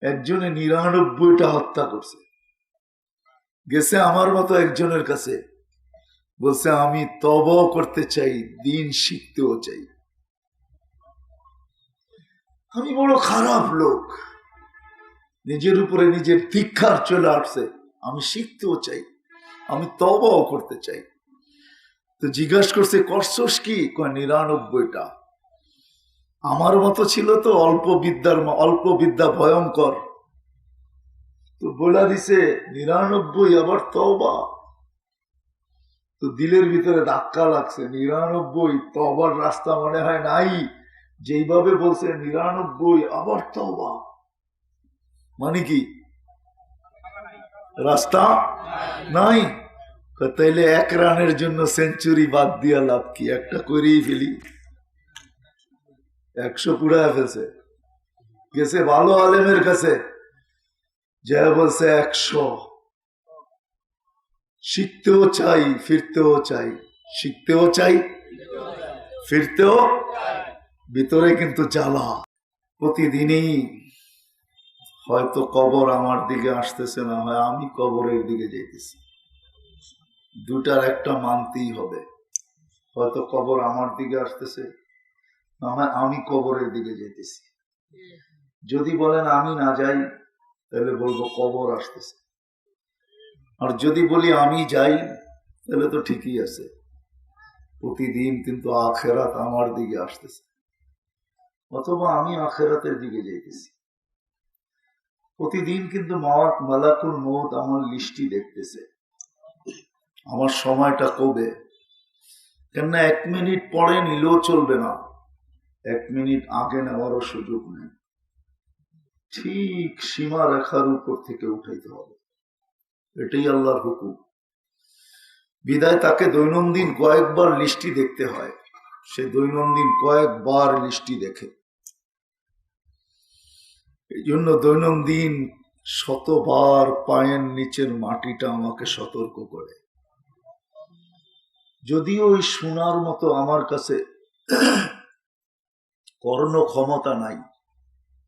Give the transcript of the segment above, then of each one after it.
একজনে 99টা হত্যা করছে, গেছে আমার মতো একজনের কাছে, বলছে আমি তওবা করতে চাই, দিন শিখতেও চাই। আমি বড় খারাপ লোক, নিজের উপরে নিজের ধিক্কার চলে আসছে, আমি শিখতেও চাই, আমি তওবাও করতে চাই। তো জিজ্ঞাসা করছে করছস কি? কয় 99টা। আমার মতো ছিল তো, অল্প বিদ্যা ভয়ঙ্কর। তো বলে দিছে 99 আবার তওবা। তো দিলের ভিতরে ধাক্কা লাগছে, 99 তওবার রাস্তা মনে হয় নাই। যেইভাবে বলছে 99 আবার তওবা, মানে কি রাস্তা নাই? তাইলে 1 রানের জন্য সেঞ্চুরি বাদ দিয়া লাভ কি? একটা করেই ফেলি। 100 পুরায় ফেলছে, গেছে ভালো আলেমের কাছে, যা বলছে 100। শিখতেও চাই, ফিরতেও চাই, শিখতেও চাই, ফিরতেও। ভিতরে কিন্তু জ্বালা। প্রতিদিনই হয়তো কবর আমার দিকে আসতেছে, না হয় আমি কবরের দিকে যাইতেছি। দুটার একটা মানতেই হবে, হয়তো কবর আমার দিকে আসতেছে, না হয় আমি কবরের দিকে যাইতেছি। যদি বলেন আমি না যাই, তাহলে বলবো কবর আসতেছে। আর যদি বলি আমি যাই, তাহলে তো ঠিকই আছে, প্রতিদিন কিন্তু আখেরাত আমার দিকে আসতেছে, অথবা আমি আখেরাতের দিকে যাইতেছি। প্রতিদিন কিন্তু মালাকুল মউত আমার লিস্টি দেখতেছে, আমার সময়টা কবে। কেননা 1 মিনিট পরে নিলেও চলবে না, 1 মিনিট আগে নেওয়ারও সুযোগ নেই, ঠিক সীমা রেখার উপর থেকে উঠাইতে হবে, এটাই আল্লাহর হুকুম। বিদায় তাকে দৈনন্দিন কয়েকবার লিস্টি দেখতে হয়, সে দৈনন্দিন কয়েকবার লিস্টি দেখে। এই জন্য দৈনন্দিন শতবার পায়ের নিচের মাটিটা আমাকে সতর্ক করে। যদিও ওই শোনার মতো আমার কাছে কর্ণ ক্ষমতা নাই,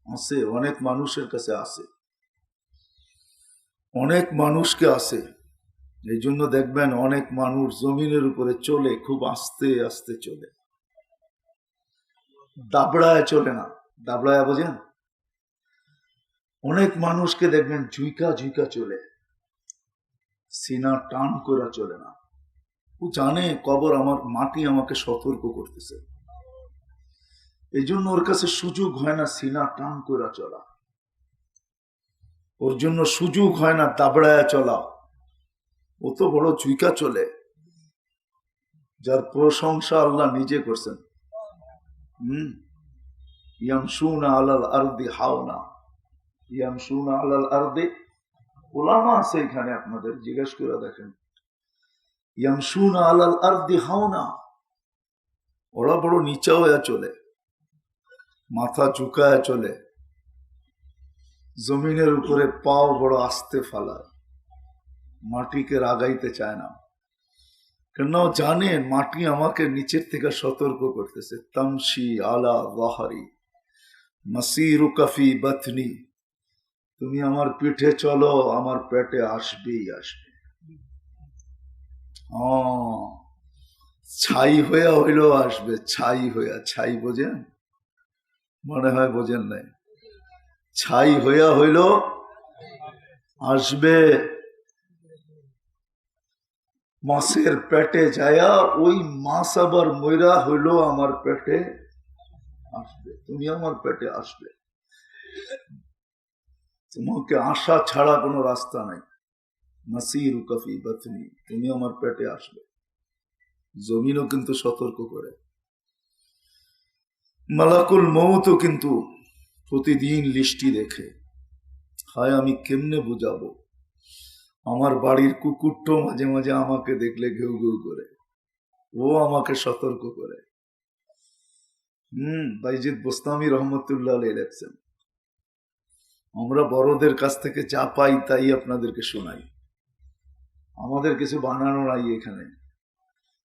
আছে অনেক মানুষের কাছে, আছে অনেক মানুষকে আছে। এই জন্য দেখবেন অনেক মানুষ জমিনের উপরে চলে, খুব আস্তে আস্তে চলে, দাবড়ায় চলে না। দাবড়ায় বোঝেন? অনেক মানুষকে দেখবেন ঝুইকা ঝুইকা চলে, সিনা টান করে চলে না। ও জানে কবর আমার, মাটি আমাকে সতর্ক করতেছে, এই জন্য ওর কাছে সুযোগ হয় না সিনা টান করে চলা, ওর জন্য সুযোগ হয় না দাবড়ায় চলা। ও তো বড় ঝুইকা চলে, যার প্রশংসা আল্লাহ নিজে করছেন। ইয়ামশুনা আলাল আরদি হাওনা, ইয়ামশুনা আলাল আরদি, ওলামা আছে এখানে, আপনাদের জিজ্ঞেস করে দেখেন। ইয়ামশুনা আলাল আরদি হাওনা, ওরা বড় নিচা হয়ে চলে, মাথা ঝুঁকায় চলে, জমিনের উপরে পাও বড় আস্তে ফালায়, মাটিকে রাগাইতে চায় না। কেন জানে মাটি আমাকে নিচের থেকে সতর্ক করতেছে। তামশি আলা ওয়াহারি মাসিরুকা ফি বাতনি, তুমি আমার পিঠে চলো, আমার পেটে আসবেই আসবে। ছাই হইয়া হইলেও আসবে, ছাই হইয়া, ছাই বোঝেন? মনে হয় বোঝেন নাই। ছাই হইয়া হইল আসবে। মাছের পেটে যায়া ওই মাছ আবার ময়রা হইল আমার পেটে আসবে, তুমি আমার পেটে আসবে। তোমাকে আসা ছাড়া কোনো রাস্তা নাই। মাসিরুকা ফি বাতনি, তুমি আমার পেটে আসবে। জমিনও কিন্তু সতর্ক করে, মালাকুল মউতও কিন্তু প্রতিদিন লিস্টি দেখে। হায় আমি কেমনে বুঝাবো, আমার বাড়ির কুকুরটাও মাঝে মাঝে আমাকে দেখলে ঘেউ ঘেউ করে, ও আমাকে সতর্ক করে। বাইজিদ বোস্তামি রহমতুল্লাহ আলাইহি লেখছেন, আমরা বড়দের কাছ থেকে যা পাই তাই আপনাদেরকে শোনাই, আমাদের কিছু বানানো নাই এখানে।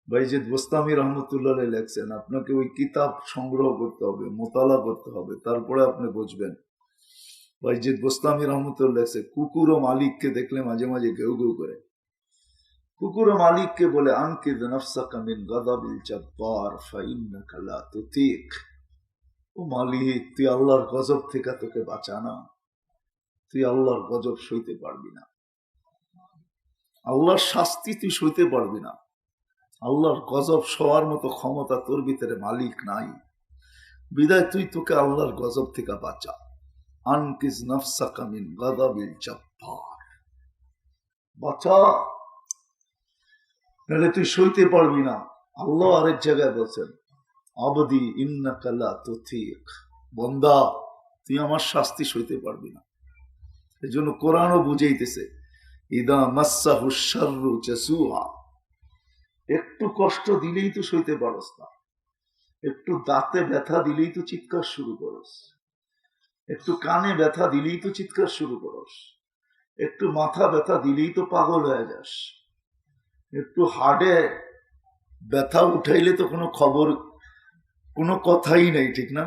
বাইজিদ বোস্তামি রহমতুল্লাহ আলাইহি লেখছেন, আপনাকে ওই কিতাব সংগ্রহ করতে হবে, মোতালা করতে হবে, তারপরে আপনি বুঝবেন। ওয়াইজিদ বোস্তামি রহমতুল্লাহ লেখছে, কুকুর ও মালিককে দেখলে মাঝে মাঝে ঘেউ ঘেউ করে। কুকুর ও মালিককে বলে, আনকিদ নাফসাকা মিন গাদাবিল জাব্বার ফাইন্নাকা লা তুতিক। ও মালিক, তুই আল্লাহর গজব থেকে তোকে বাঁচানা, তুই আল্লাহর গজব সইতে পারবি না, আল্লাহর শাস্তি তুই সইতে পারবি না, আল্লাহর গজব সওয়ার মতো ক্ষমতা তোর ভিতরে মালিক নাই, বিদায় তুই তোকে আল্লাহর গজব থেকে বাঁচা। আনকিজ নাফসাকা মিন গাদাবিল জাব্বার, বাঁচা, নাহলে তুই সইতে পারবি না। আল্লাহ আরেক জায়গায় বলছেন, আবদি ইন্নাকা লা তুতিক, বান্দা তুই আমার শাস্তি সইতে পারবি না। এই জন্য কোরআনও বুঝাইতেছে, ইদা মাসসাহু শাররু জাসুআ, একটু কষ্ট দিলেই তো সইতে পারস না, একটু দাঁতে ব্যথা দিলেই তো চিৎকার শুরু করস, একটু কানে ব্যথা দিলেই তো চিৎকার শুরু করস, একটু মাথা ব্যথা দিলেই তো পাগল হয়ে যাস, একটু হাড়ে ব্যথা উঠাইলে তো কোনো খবর, কোনো কথাই নেই, ঠিক না?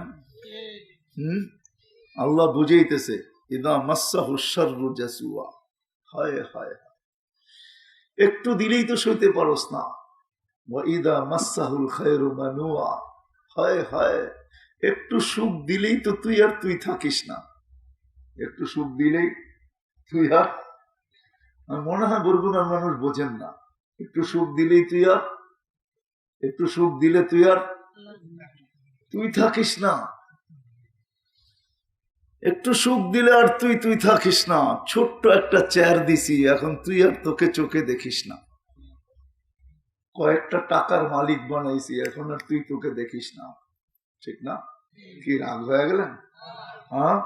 আল্লাহ বুঝাইতেছে, ইদা মাসসাহু শাররু জাসুআ, হায় হায়, একটু দিলেই তো সইতে পারস না। ওয়া ইদা মাসসাহুল খায়রু মানুআ, হায় হায়, একটু সুখ দিলেই তো তুই আর তুই থাকিস না, একটু সুখ দিলেই তুই আর, মনে হয় বরগুনার মানুষ বোঝেন না, একটু সুখ দিলেই তুই আর, একটু সুখ দিলে তুই আর তুই থাকিস না, একটু সুখ দিলে আর তুই তুই থাকিস না। ছোট্ট একটা চেয়ার দিছি, এখন তুই আর তোকে চোখে দেখিস না। কয়েকটা টাকার মালিক বানাইছি, এখন আর তুই তোকে দেখিস না, ঠিক না? কি রাগ হয়ে গেলেন? হ্যাঁ,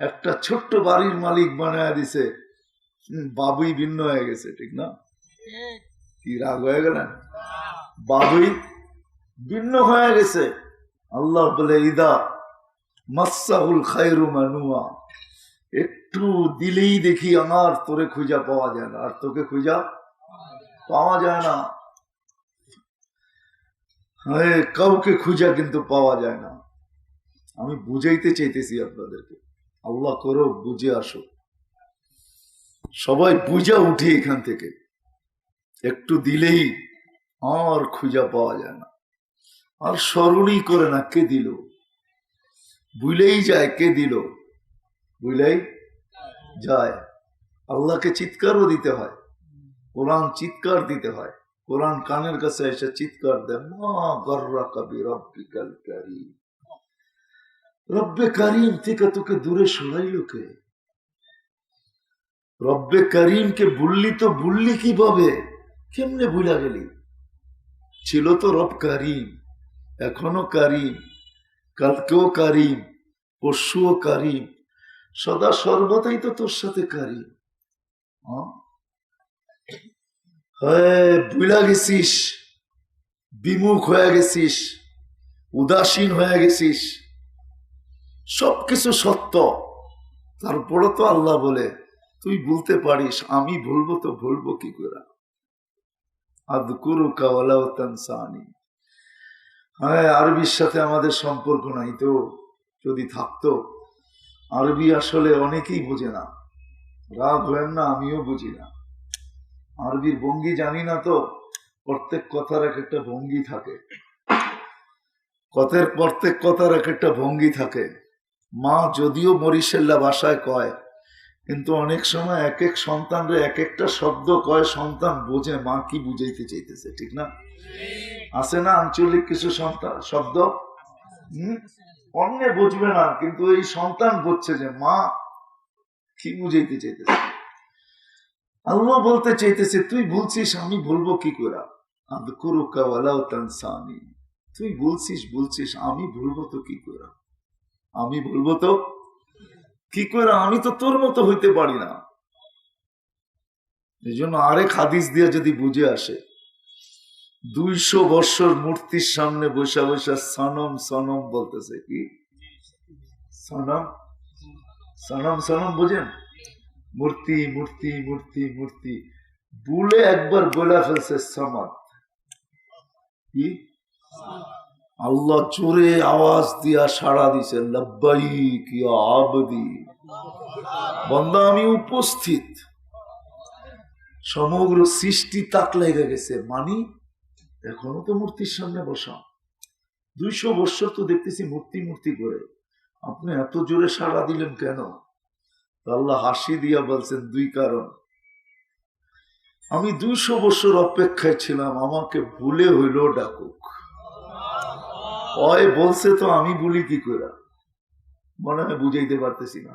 একটা ছোট্ট বাড়ির মালিক বানায় দিছে, বাবুই ভিন্ন হয়ে গেছে, ঠিক না? কি রাগ হয়ে গেলেন? বাবুই ভিন্ন হয়ে গেছে। আল্লাহ বলে, ইদা মাসসাহুল খায়রু মানুআ, একটু দিলেই দেখি আমার তোরে খুঁজা পাওয়া যায় না, আর তোকে খুঁজা পাওয়া যায় না। হ্যাঁ, কাউকে খুঁজা কিন্তু পাওয়া যায় না। আমি বুঝাইতে চাইতেছি আপনাদেরকে, আল্লাহ করো বুঝে আসো, সবাই বুঝা উঠি এখান থেকে। একটু দিলেই আর খুঁজা পাওয়া যায় না, আর স্মরণই করে না কে দিল, ভুলেই যায় কে দিল, ভুলেই যায়। আল্লাহকে চিৎকারও দিতে হয়, কোরআন চিৎকার দিতে হয়, কোরআন কানের কাছে এসে চিৎকার দেয়, মা গর্রাকা বিরাব্বিকাল কারীম, রব্বে কারীম থেকে তোকে দূরে সরাইল কে? রব্বে কারীমকে ভুললি তো ভুললি কিভাবে, কেমনে ভুলা গেলি? ছিল তো রব কারীম, এখনো কারীম, কালকেও কারীম, পরশুও কারীম, সদা সর্বদাই তো তোর সাথে কারীম। হ্যাঁ, ভুলা গেছিস, বিমুখ হয়ে গেছিস, উদাসীন হয়ে গেছিস, সবকিছু সত্য, তারপরে তো আল্লাহ বলে তুই বলতে পারিস আমি ভুলবো, তো ভুলবো কি করে? আযকুরুকা ওয়ালাউ তানসানি। হ্যাঁ, আরবির সাথে আমাদের সম্পর্ক নাই, তো যদি থাকতো, আরবি আসলে অনেকেই বোঝে না, রাগ হলেন না, আমিও বুঝি না, আরবির ভঙ্গি জানি না, তো প্রত্যেক কথার এক একটা ভঙ্গি থাকে, প্রত্যেক কথার এক একটা ভঙ্গি থাকে। মা যদিও মরিশাল্লা ভাষায় কয়, কিন্তু অনেক সময় এক এক সন্তানরে এক একটা শব্দ কয়, সন্তান বোঝে মা কি বুঝাইতে চাইতেছে, ঠিক না? আছে না আঞ্চলিক কিছু শব্দ, অন্য বুঝবে না, কিন্তু এই সন্তান বুঝছে যে মা কি বুঝাইতে চাইতেছে। আল্লাহ বলতে চাইতেছে, তুই বলছিস আমি বলবো কি করে? আযকুরুকা ওয়ালাউ তানসানি, তুই বলছিস আমি ভুলবো তো কি করে? আমি বলবো তো কি করে? আমি তো তোর মতো হইতে পারি না। এই জন্য আরেক হাদিস দিয়ে যদি বুঝে আসে, 200 বছর মূর্তির সামনে বসা বসা সনম সনম বলতেছে। কি সনম? সনম সনম বুঝেন? মূর্তি মূর্তি মূর্তি মূর্তি বলে একবার বলে ফেলছে সামাদ। কি? আল্লাহ জোরে আওয়াজ দিয়া সাড়া দিছে, লব্বাইক ইয়া আবদি, বন্দা আমি উপস্থিত, সমগ্র সৃষ্টি তাক লেগে গেছে, মানি এখনো তো মূর্তির সামনে বসা। 200 বছর তো দেখতেছি মূর্তি মূর্তি করে, আপনি এত জোরে সাড়া দিলেন কেন? আল্লাহ হাসি দিয়া বলছেন 2 কারণ। আমি 200 বছর অপেক্ষায় ছিলাম, আমাকে ভুলে হইল ডাকুক। ওই বলছে তো আমি বলি কি করে, মনে হয় বুঝাইতে পারতেছি না।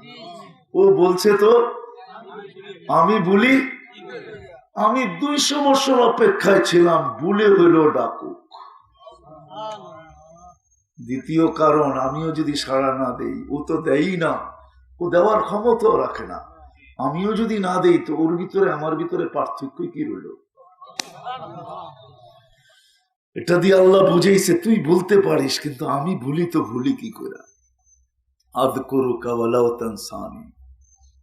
ও বলছে তো আমি বলি, আমি 200 বছর অপেক্ষায় ছিলাম, ভুলে হইল ডাকুক। দ্বিতীয় কারণ, আমিও যদি সাড়া না দেই, ও তো দেয়ই না, ও দেওয়ার ক্ষমতাও রাখে না। আমিও যদি না দেই তো ওর ভিতরে আমার ভিতরে পার্থক্য কি রইল? এটা দিয়ে আল্লাহ বুঝাইছে তুই বলতে পারিস, কিন্তু আমি ভুলি তো ভুলি কি করে? আযকুরুকা ওয়ালাউ তানসানি,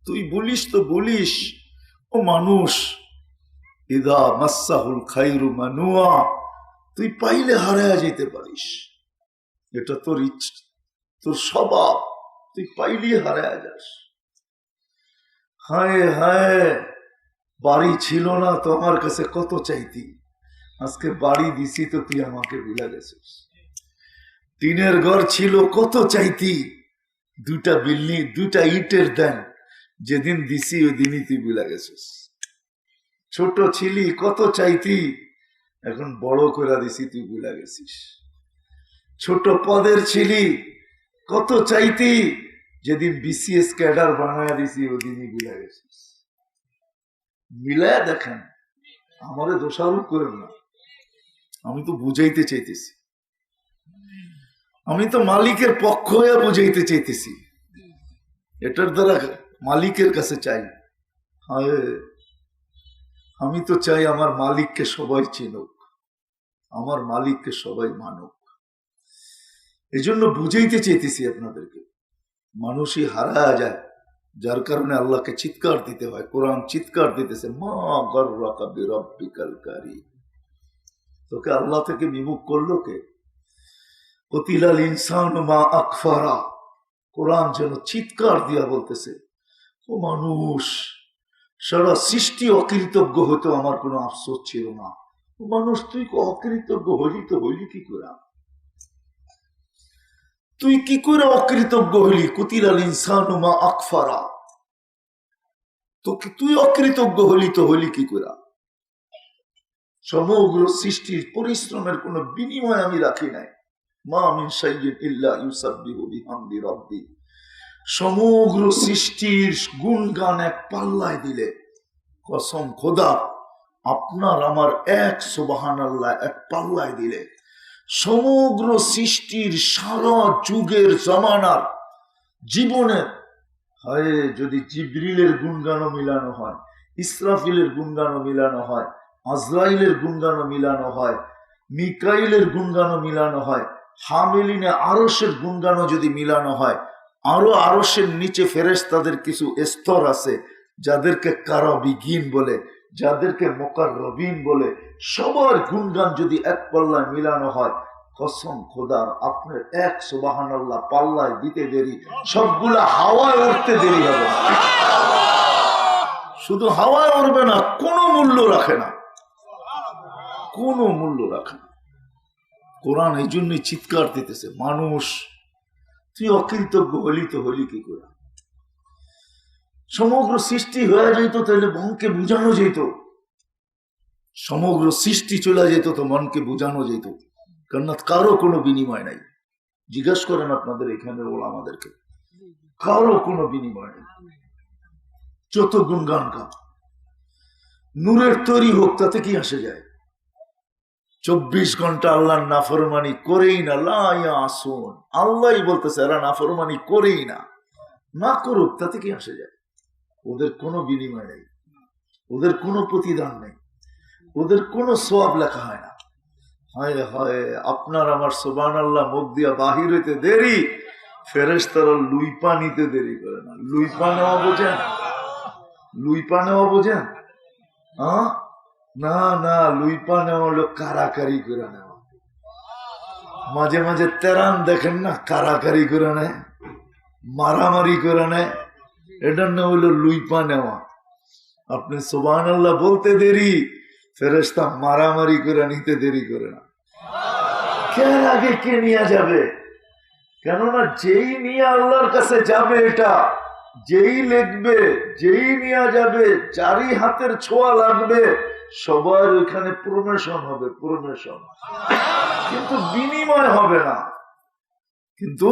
তুই বলিস তো বলিস। ও মানুষ, ইযা মাসসাহুল খায়রু মানুয়া, তুই পাইলে হারায়া যেতে পারিস, এটা তোর ইচ্ছা, তোর স্বভাব, তুই পাইলে হারায়া যাস। হায় হায়, বাড়ি ছিল না তো আমার কাছে কত চাইতি, আজকে বাড়ি দিছি তো তুই আমাকে ভুলে গেছিস। টিনের ঘর ছিল, কত চাইতি, 2টা বিল্ডিং 2টা ইটের দেন, যেদিন দিছি ওই দিনই তুই ভুলে গেছিস। ছোট ছিলি, কত চাইতি, এখন বড় করে দিছি তুই ভুলে গেছিস। ছোট পদের ছিলি, কত চাইতি, যেদিন বিসিএস ক্যাডার বানায় দিছি ওই দিনই ভুলে গেছিস। মিলায় দেখেন, আমারে দোষারোপ করেন না, আমি তো বুঝাইতে চাইতেছি, আমি তো মালিকের পক্ষ হয়ে বুঝাইতে চাইতেছি, এটার দ্বারা মালিকের কাছে চাই। হায়, আমি তো চাই আমার মালিককে সবাই চিনুক, আমার মালিককে সবাই মানুক, এই জন্য বুঝাইতে চাইতেছি আপনাদেরকে। মানুষই হারায়া যায়, যার কারণে আল্লাহকে চিৎকার দিতে হয়। কোরআন চিৎকার দিতেছে, মা গররাকা বিরাব্বিকাল কারীম, তোকে আল্লাহ থেকে বিমুখ করলো কে? কতিলাল ইনসানু মা আকফারা, কোরআন যেন চিৎকার দিয়া বলতেছে, ও মানুষ, সারা সৃষ্টি অকৃতজ্ঞ হতো, আমার কোনো আফসোস ছিল না। ও মানুষ, তুই অকৃতজ্ঞ হইলি তো হইলি কি করে? তুই কি করে অকৃতজ্ঞ হইলি? কুতিলাল ইনসানু মা আকফারা, তোকে তুই অকৃতজ্ঞ হইলি তো হইলি কি করে? সমগ্র সৃষ্টির পরিশ্রমের কোনো বিনিময় আমি রাখি নাই। মা মিন শাইইন ইল্লা ইউসাব্বিহু বিহামদি রাব্বি, সমগ্র সৃষ্টির গুণগান এক পাল্লায় দিলে, কসম খোদা, আপনার আমার এক সুবহানাল্লাহ এক পাল্লায় দিলে, সমগ্র সৃষ্টির সারা যুগের জমানার জীবনের, হয় যদি জিবরিলের গুণগানও মিলানো হয়, ইসরাফিলের গুণগানও মিলানো হয়, আজরাইলের গুণগানও মিলানো হয়, মিকাইলের গুণগানও মিলানো হয়, হামিলিনে আরশের গুণগানও যদি মিলানো হয়, আরো আরশের নিচে ফেরেশতাদের কিছু স্তর আছে, যাদেরকে কারাবিগিন বলে, যাদেরকে মুকাররবিন বলে, সবার গুণগান যদি এক পাল্লায় মিলানো হয়, কসম খোদার, আপনার এক সুবহানাল্লাহ পাল্লায় দিতে দেরি, সবগুলা হাওয়ায় উঠতে দেরি হবে না। শুধু হাওয়ায় উঠবে না, কোনো মূল্য রাখে না, কোনো মূল্য রাখে না। কোরআন এই জন্যই চিৎকার দিতেছে, মানুষ তুই অকৃতজ্ঞ হলি তো হলি কি করে? সমগ্র সৃষ্টি হয়ে যেত তাহলে মনকে বুঝানো যেত, সমগ্র সৃষ্টি চলে যেত তো মনকে বুঝানো যেত, কারণ কারো কোনো বিনিময় নাই। জিজ্ঞাসা করেন আপনাদের এখানে ওলামাদেরকে, কারো কোনো বিনিময় নেই। যত গুণগান গান, নূরের তৈরি হোক, তাতে কি আসে যায়? 24 ঘন্টা আল্লাহর নাফরমানি করেই না, লা ইয়াসুন, আল্লাহই বলতেছে এরা নাফরমানি করেই না, না করুক, তাতে কি আসে যায়? ওদের কোনো বিনিময় নেই, ওদের কোনো প্রতিদান নেই, ওদের কোনো সওয়াব লেখা হয় না। হায় হায়, আপনার আমার সুবহানাল্লাহ মুখ দিয়া বাহির হইতে দেরি, ফেরেশতারা লুই পানিতে দেরি করে না। লুই পানেও বোঝেন, লুই পানেও বোঝেন, হ্যাঁ না না, লুই পানেও হলো কারাকারি করে নেওয়া। মাঝে মাঝে তেরান দেখেন না, কারাকারি করে নেয়, মারামারি করে নেয়, এটার নাম হইল লুইপা নেওয়া। আপনি সুবহানাল্লাহ বলতে দেরি, ফেরেশতা মারামারি করে নিতে দেরি করে না। কে আগে কে নিয়ে যাবে? কেননা যেই নিয়ে আল্লাহর কাছে যাবে, এটা যেই লিখবে, যেই নিয়ে যাবে, যারই হাতের ছোঁয়া লাগবে, সবার ওইখানে প্রমোশন হবে, প্রমোশন, কিন্তু বিনিময় হবে না। কিন্তু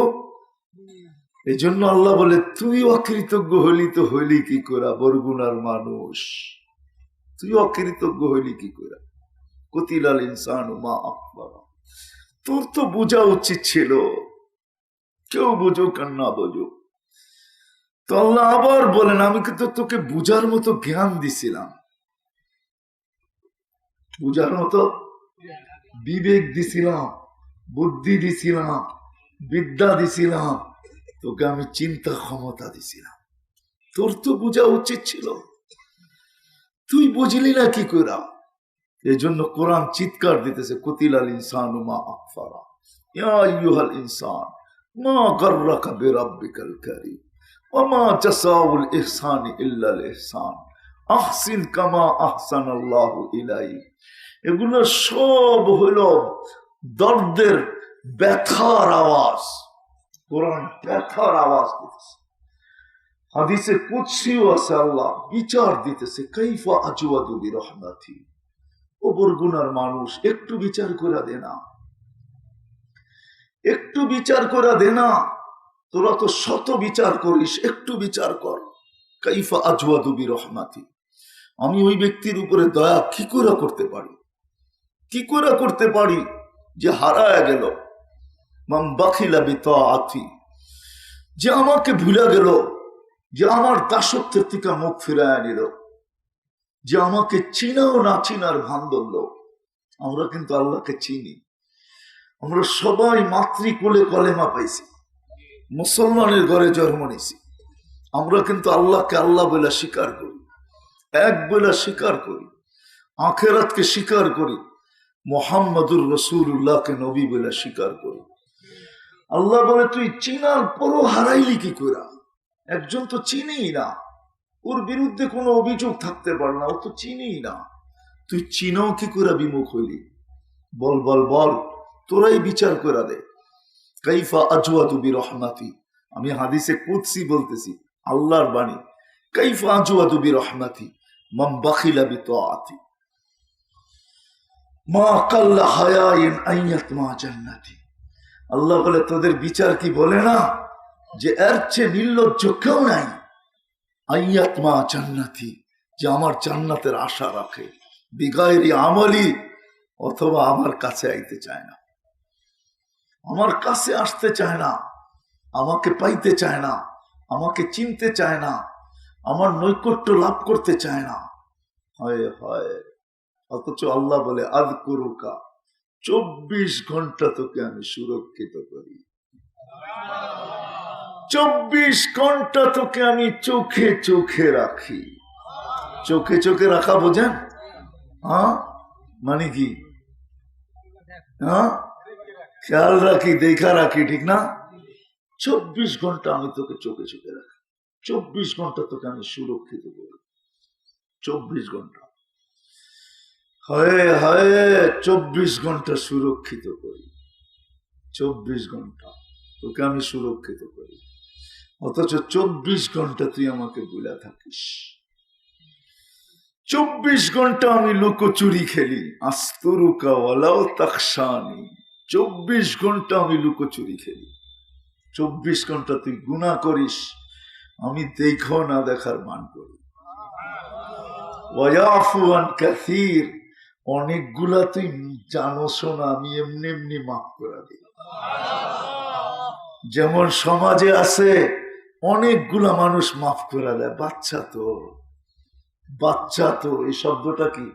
এই জন্য আল্লাহ বলে, তুই অকৃতজ্ঞ হইলি তো হইলি কি করে বরগুনার মানুষ, তুই অকৃতজ্ঞ হইলি কি করে? কতিলাল ইনসানু মা আকবারা। তোর তো বোঝা উচিত ছিল, কেউ বুঝুক আর না বুঝুক। তো আল্লাহ আবার বলেন, আমি কিন্তু তোকে বুঝার মতো জ্ঞান দিছিলাম, বুঝার মতো বিবেক দিছিলাম, বুদ্ধি দিছিলাম, বিদ্যা দিছিলাম, তোকে আমি চিন্তা ক্ষমতা দিছিলাম। তোর তো বোঝা উচিত ছিল, তুই বুঝলি না কি করে? এই জন্য কোরআন চিৎকার দিতেছে, কতিলাল ইনসানু মা আকফারা ইয়া আইয়ুহাল ইনসান মা গাররাকা বিরাব্বিকাল কারীম ওয়া মা জাযাউল ইহসানি ইল্লাল ইহসান আহসিন কামা আহসানাল্লাহু ইলাইক। এগুলো সব হলো দর্দের, ব্যথার আওয়াজ। কোরআন ব্যথার আওয়াজ দিতেছে। হাদিসে কুদসিও আছে, আল্লাহ বিচার দিতেছে, কাইফা আজওয়াদু বিরহমাতি। ও বরগুনার মানুষ, একটু বিচার করে দে না, একটু বিচার করে দে না। তোরা তো শত বিচার করিস, একটু বিচার কর। কাইফা আজওয়াদু বিরহমাতি, আমি ওই ব্যক্তির উপরে দয়া কি করে করতে পারি, কি করে করতে পারি যে হারায় গেল। মান বাখিলা বিতাআতি, যে আমাকে ভুলে গেল, যে আমার দাসত্বের থেকে মুখ ফিরায় নিল, যে আমাকে চিনাও না চিনার ভান ধরল। আমরা কিন্তু আল্লাহকে চিনি, আমরা সবাই মাতৃকুলে কলেমা পাইছি, মুসলমানের ঘরে জন্ম নিছি। আমরা কিন্তু আল্লাহকে আল্লাহ বলে স্বীকার করি, এক বলে স্বীকার করি, আখেরাতকে স্বীকার করি, মুহাম্মাদুর রাসূলুল্লাহকে নবী বলে স্বীকার করি। আল্লাহ বলে, তুই চিনার পরও হারাইলি কি করে? একজন তো চিনিই না, ওর বিরুদ্ধে কোনো অভিযোগ থাকতে পারে না, ও তো চিনিই না, তুই চিনাও কি করে বিমুখ হইলি? বল বল বল, তোরাই বিচার করে দে। কাইফা আজওয়াদু বিরহমাতি, আমি হাদিসে কুদসি বলতেছি, আল্লাহর বাণী। কাইফা আজওয়াদু বিরহমাতি মান বাখিলা বিতাআতি মা কাল্লা হায়াইন আইয়াত মা জান্নাতি। আল্লাহ বলে, তোদের বিচার কি বলে না যে এর চেয়ে নির্লজ্জ কেউ নাই। আইয়াত মা জান্নাতি, যে আমার জান্নাতের আশা রাখে, বিগাইরি আমলি, অথবা আমার কাছে আইতে চায় না, আমার কাছে আসতে চায় না, আমাকে পাইতে চায় না, আমাকে চিনতে চায় না, আমার নৈকট্য লাভ করতে চায় না। হয় হয়, অথচ আল্লাহ বলে, আযকুরুকা, 24 ঘন্টা তোকে আমি সুরক্ষিত করি, 24 ঘন্টা তোকে আমি চোখে চোখে রাখি। চোখে চোখে রাখা বোঝেন? হ্যাঁ, মানে কি? হ্যাঁ, খেয়াল রাখি, দেখা রাখি, ঠিক না? 24 ঘন্টা আমি তোকে চোখে চোখে রাখি, 24 ঘন্টা তোকে আমি সুরক্ষিত করি, 24 ঘন্টা। হয় হয়, 24 ঘন্টা সুরক্ষিত করি, 24 ঘন্টা তোকে আমি সুরক্ষিত করি, অথচ 24 ঘন্টা তুই আমাকে ভুলে থাকিস। 24 ঘন্টা আমি লুকোচুরি খেলি, আস্তরুকা ওয়ালাউ তাখশানি, 24 ঘন্টা আমি লুকোচুরি খেলি, 24 ঘন্টা তুই গুনাহ করিস, আমি দেখো না দেখার মান করি। ওয়ায়াফু আন কাসীর, অনেকগুলা তুই জানোস না, আমি এমনি এমনি মাফ করে দিই। যেমন সমাজে আছে অনেকগুলা মানুষ মাফ করে দেয়, বাচ্চা তো, বাচ্চা তো, এই শব্দটা কি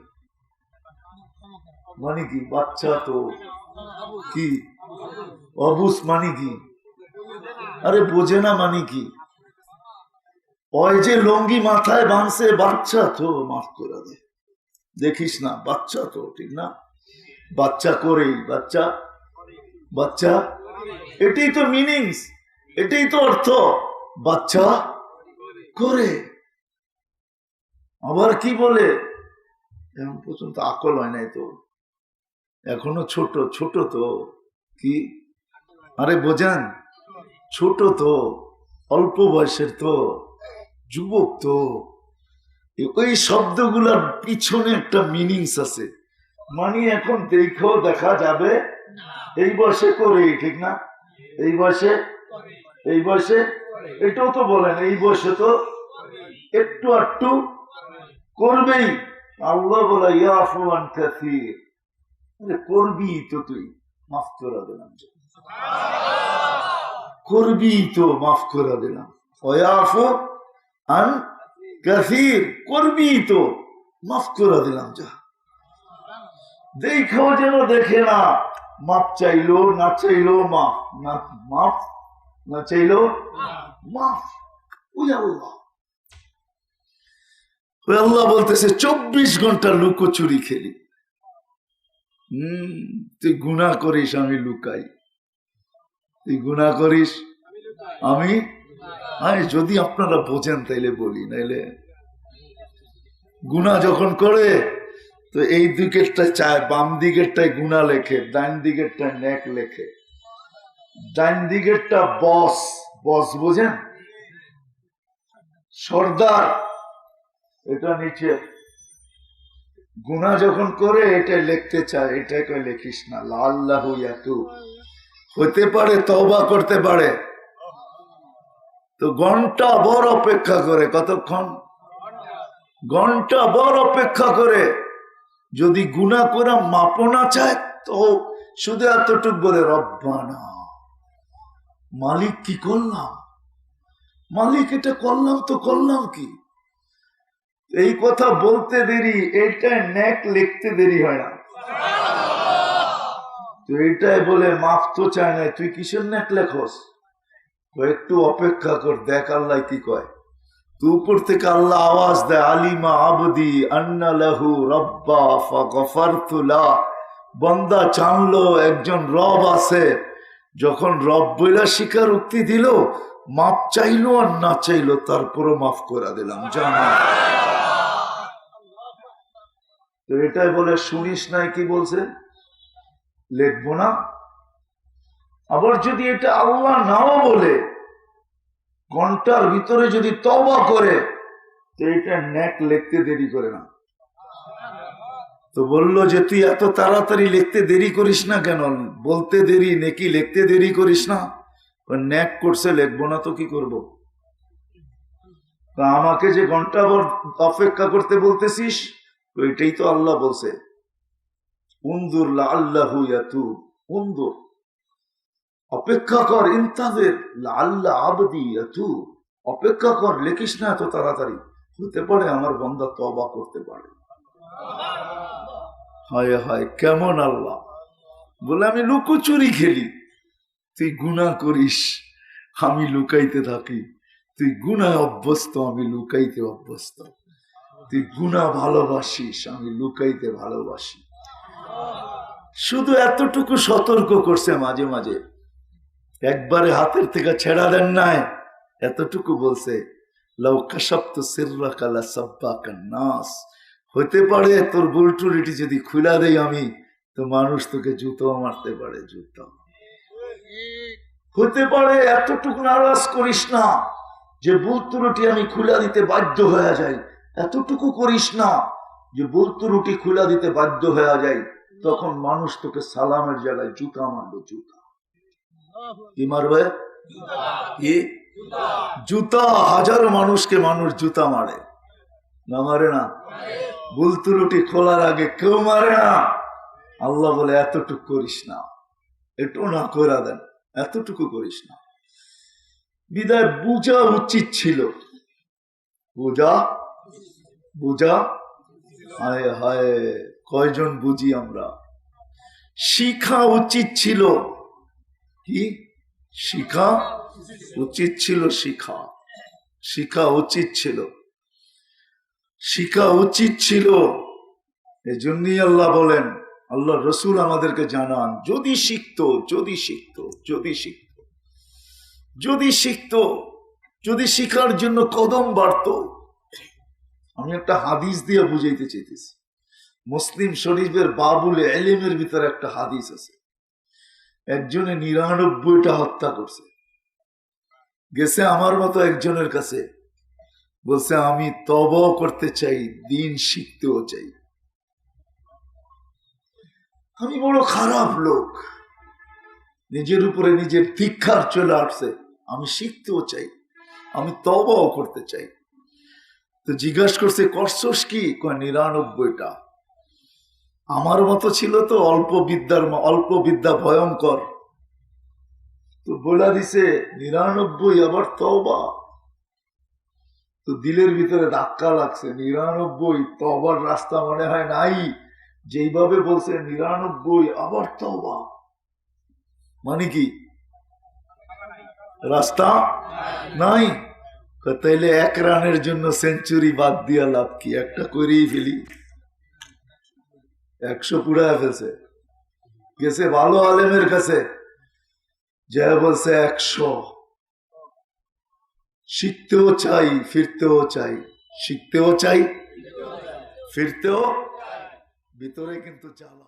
মানে কি? বাচ্চা তো কি, অবুঝ মানে কি? আরে বোঝে না মানে কি? ওই যে লঙ্গি মাথায় বাঁধছে, বাচ্চা তো, মাফ করে দে, দেখিস না, বাচ্চা তো, ঠিক না? বাচ্চা করেই, বাচ্চা বাচ্চা, এটাই তো মিনিংস, এটাই তো অর্থ, বাচ্চা করে আবার কি বলে, এখন পর্যন্ত আকল হয় নাই তো, এখনো ছোট ছোট তো, কি আরে বোঝেন, ছোট তো, অল্প বয়সের তো, যুবক তো, ওই শব্দগুলোর পিছনে একটা মিনিংস আছে, মানে এখন দেখেও দেখা যাবে এই বয়সে করে, ঠিক না? এই বয়সে এটাও তো বলেন, এই বয়সে তো একটু একটু করবেই। আল্লাহ বলে ইয়াফু আন কাসীর, করবি তো, তুই মাফ করে দিলাম, করবি তো মাফ করে দিলাম। ওয়াফু আন কাসীর, করবি তো মাফ করে দিলাম। যা দেখো যেন দেখে না, মাপ চাইলো না চাইলো মাফ, না মাফ না চাইলো মাফ। ওই আল্লাহ, ওই আল্লাহ বলতেছে 24 ঘন্টা লুকোচুরি খেলি। তুই গুনাহ করিস আমি লুকাই, তুই গুনাহ করিস আমি, যদি আপনারা বোঝেন তাইলে বলি, নাইলে গুনাহ যখন করে তো এই দিকেরটা চায়, বাম দিকেরটায় গুনাহ লেখে, ডান দিকেরটায় নেক লেখে। ডান দিকেরটা বস, বস বোঝেন, সর্দার, এটা নিচে। গুনাহ যখন করে এটা লিখতে চায়, এটাকে লেখিস না, লাআল্লাহু ইয়াতুব, হতে পারে তওবা করতে পারে। তো ঘন্টা ভর অপেক্ষা করে, কতক্ষণ? ঘন্টা ভর অপেক্ষা করে। যদি গুনাহ করে মাপও না চায় তো শুধু এতটুক বলে, রব্বানা, মালিক কি করলাম, মালিক এটা করলাম তো করলাম কি। এই কথা বলতে দেরি, এটা নেক লিখতে দেরি হয় না। তো এটাই বলে মাফ তো চায় না, তুই কিসের নেক লেখস? একটু অপেক্ষা কর, দেখ আল্লাহ কি কয়। তো উপর থেকে আল্লাহ আওয়াজ দেয়, আলিমা আবদি আন্না লাহু রব্বা ফাগফারতু লা, বান্দা জানলো একজন রব আছে। যখন রব বইলা স্বীকার উক্তি দিল, মাপ চাইলো আর না চাইলো, তারপরও মাফ করে দিলাম, জানা। তো এটাই বলে, শুনিস নাই কি বলছে, লিখবো না। আবার যদি এটা আল্লাহ নাও বলে, ঘন্টার ভিতরে যদি তওবা করে, তো এটা নেক লিখতে দেরি করে না। তো বললো যে তুই এত তাড়াতাড়ি লিখতে দেরি করিস না কেন, বলতে দেরি নেকি লিখতে দেরি করিস না। নেক করছে, লিখবো না তো কি করবো? আমাকে যে ঘন্টা ভর অপেক্ষা করতে বলতেছিস, ওইটাই তো আল্লাহ বলছে, উনজুর লাআল্লাহু ইয়াতুব, উনজুর, অপেক্ষা কর, ইন্তাজির লাআল্লা আবদি ইয়াতুব, অপেক্ষা কর, লিখিস না এত তাড়াতাড়ি, হতে পারে আমার বান্দা তওবা করতে পারে। হায় হায়, কেমন আল্লাহ বলে, আমি লুকোচুরি খেলি, তুই গুনাহ করিস আমি লুকাইতে থাকি, তুই গুনাহ অভ্যস্ত আমি লুকাইতে অভ্যস্ত, তুই গুনাহ ভালোবাসিস আমি লুকাইতে ভালোবাসি। শুধু এতটুকু সতর্ক করছে মাঝে মাঝে, একবারে হাতের থেকে ছেড়া দেন নাই, এতটুকু বলছে, লাউ কাশাফতু সিররাকা লাসাব্বাকান নাস, হতে পারে তোর বুলটুরিটি যদি খুলা দেই আমি, তো মানুষ তোকে জুতো মারতে পারে, জুতো হতে পারে। এতটুকু নারাজ করিস না যে বুলটুরিটি আমি খুলা দিতে বাধ্য হয়ে যাই, এতটুকু করিস না যে বুলটুরিটি খুলা দিতে বাধ্য হয়ে যায়, তখন মানুষ তোকে সালামের জায়গায় জুতা মারবে। জুতা কি মারবে? কি জুতা? হাজারো মানুষকে মানুষ জুতা মারে না, মারে না? বুলতুরুটি খোলার আগে কেউ মারে না। আল্লাহ বলে এতটুকু করিস না, একটু না করে দেন, এতটুকু করিস না। বিদায় বুঝা উচিত ছিল, বুঝা বুঝা, হায় হায় কয়জন বুঝি আমরা। শিখা উচিত ছিল, কি শিখা উচিত ছিল, শিখা শিখা উচিত ছিল, শিখা উচিত ছিল। এজন্যই আল্লাহ বলেন, আল্লাহ রসুল আমাদেরকে জানান, যদি শিখতো, যদি শিখতো, যদি শিখতো, যদি শিখতো, যদি শিখার জন্য কদম বাড়তো। আমি একটা হাদিস দিয়ে বুঝাইতে চাইতেছি। মুসলিম শরীফের বাবুল এলিমের ভিতরে একটা হাদিস আছে, একজনে 99টা হত্যা করছে, গেছে আমার মতো একজনের কাছে, বলছে আমি তওবা করতে চাই, দিন শিখতেও চাই। আমি বড় খারাপ লোক, নিজের উপরে নিজের ধিক্কার চলে আসছে, আমি শিখতেও চাই, আমি তওবাও করতে চাই। তো জিজ্ঞাসা করছে করছস কি? 99টা। আমার মতো ছিল তো, অল্প বিদ্যা ভয়ঙ্কর। তো বলে দিছে 99 আবার তওবা। তো দিলের ভিতরে ধাক্কা লাগছে, 99 তওবার রাস্তা মনে হয় নাই। যেইভাবে বলছে 99 আবার তওবা, মানে কি রাস্তা নাই? তাইলে 1 রানের জন্য সেঞ্চুরি বাদ দিয়া লাভ কি? একটা করেই ফেলি। 100 পুড়ায় ফেলছে, গেছে ভালো আলেমের কাছে, যা বলছে 100। শিখতেও চাই, ফিরতেও চাই, শিখতেও চাই, ফিরতেও, ভিতরে কিন্তু চালা।